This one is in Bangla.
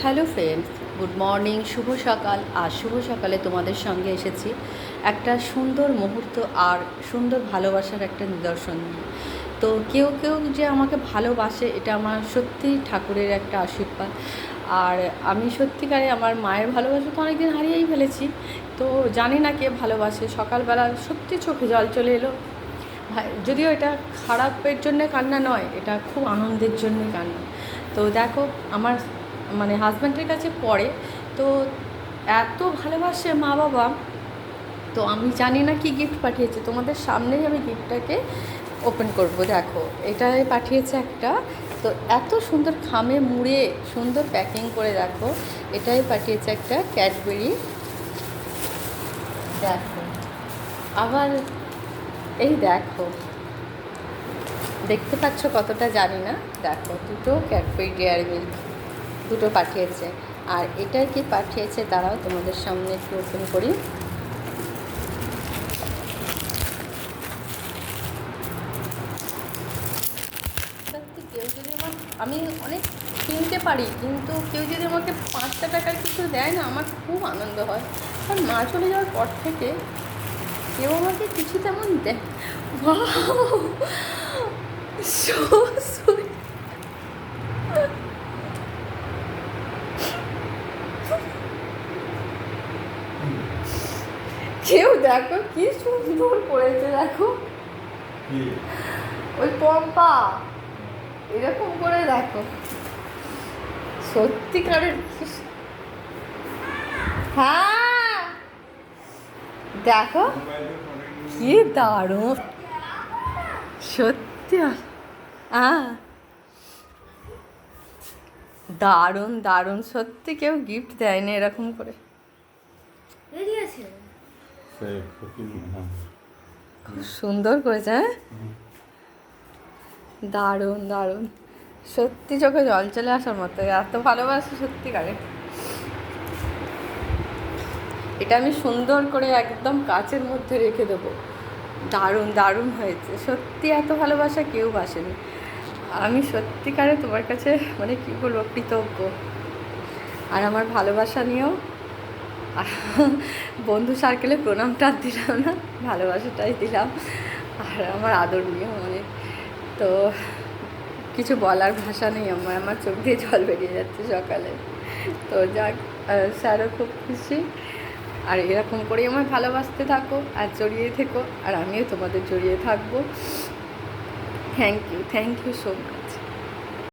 হ্যালো ফ্রেন্ডস, গুড মর্নিং, শুভ সকাল। আর শুভ সকালে তোমাদের সঙ্গে এসেছি একটা সুন্দর মুহূর্ত আর সুন্দর ভালোবাসার একটা নিদর্শন নিয়ে। তো কেউ কেউ যে আমাকে ভালোবাসে, এটা আমার সত্যিই ঠাকুরের একটা আশীর্বাদ। আর আমি সত্যিকারে আমার মায়ের ভালোবাসা তো অনেকদিন হারিয়েই ফেলেছি। তো জানি না কে ভালোবাসে। সকালবেলা সত্যি চোখে জল চলে এলো। যদিও এটা খারাপের জন্যে কান্না নয়, এটা খুব আনন্দের জন্যে কান্না। তো দেখো, আমার মানে হাজব্যান্ডের কাছে পড়ে, তো এত ভালোবাসে মা বাবা। তো আমি জানি না কি গিফট পাঠিয়েছে, তোমাদের সামনেই আমি গিফটটাকে ওপেন করব। দেখো, এটাই পাঠিয়েছে একটা। তো এত সুন্দর খামে মুড়ে সুন্দর প্যাকিং করে, দেখো এটাই পাঠিয়েছে একটা ক্যাডবেরি। দেখো আবার এই দেখো, দেখতে পাচ্ছ কতটা জানি না। দেখো, দুটো ক্যাডবেরি ডেয়ারি মিল্ক দুটো পাঠিয়েছে। আর এটাই কি পাঠিয়েছে, দাঁড়াও তোমাদের সামনে একটু ওপেন করি। সত্যি কেউ যদি আমি অনেক কিনতে পারি, কিন্তু কেউ যদি আমাকে 5টা টাকার কিছু দেয় না, আমার খুব আনন্দ হয়। কারণ মা চলে যাওয়ার পর থেকে কেউ আমাকে কিছু তেমন দেয়। কেউ দেখো কি সুন্দর করেছে, দেখো ওই পম্পা এরকম করে, দেখো সত্যিকারের। হ্যাঁ দেখো কি দারুণ, সত্যি। হ্যাঁ, দারুণ দারুণ, সত্যি কেউ গিফট দেয়নি এরকম করে। খুব সুন্দর করেছে। হ্যাঁ, দারুণ দারুণ, সত্যি চোখে জল চলে আসার মতো, এত ভালোবাসি সত্যিকারে। এটা আমি সুন্দর করে একদম কাচের মধ্যে রেখে দেবো। দারুণ দারুণ হয়েছে, সত্যি এত ভালোবাসা কেউ বাসেনি। আমি সত্যিকারে তোমার কাছে মানে কী বলবো, কৃতজ্ঞ। আর আমার ভালোবাসা নিয়েও বন্ধু সার্কেলে প্রণামটা দিলাম না, ভালোবাসাটাই দিলাম। আর আমার আদর নিয়েও মানে, তো কিছু বলার ভাষা নেই আমার চোখ দিয়ে জল বেরিয়ে যাচ্ছে সকালে। তো যাক, স্যারও খুব খুশি। আর এরকম করেই আমার ভালোবাসতে থাকো আর জড়িয়ে থেকো, আর আমিও তোমাদের জড়িয়ে থাকবো। Thank you so much.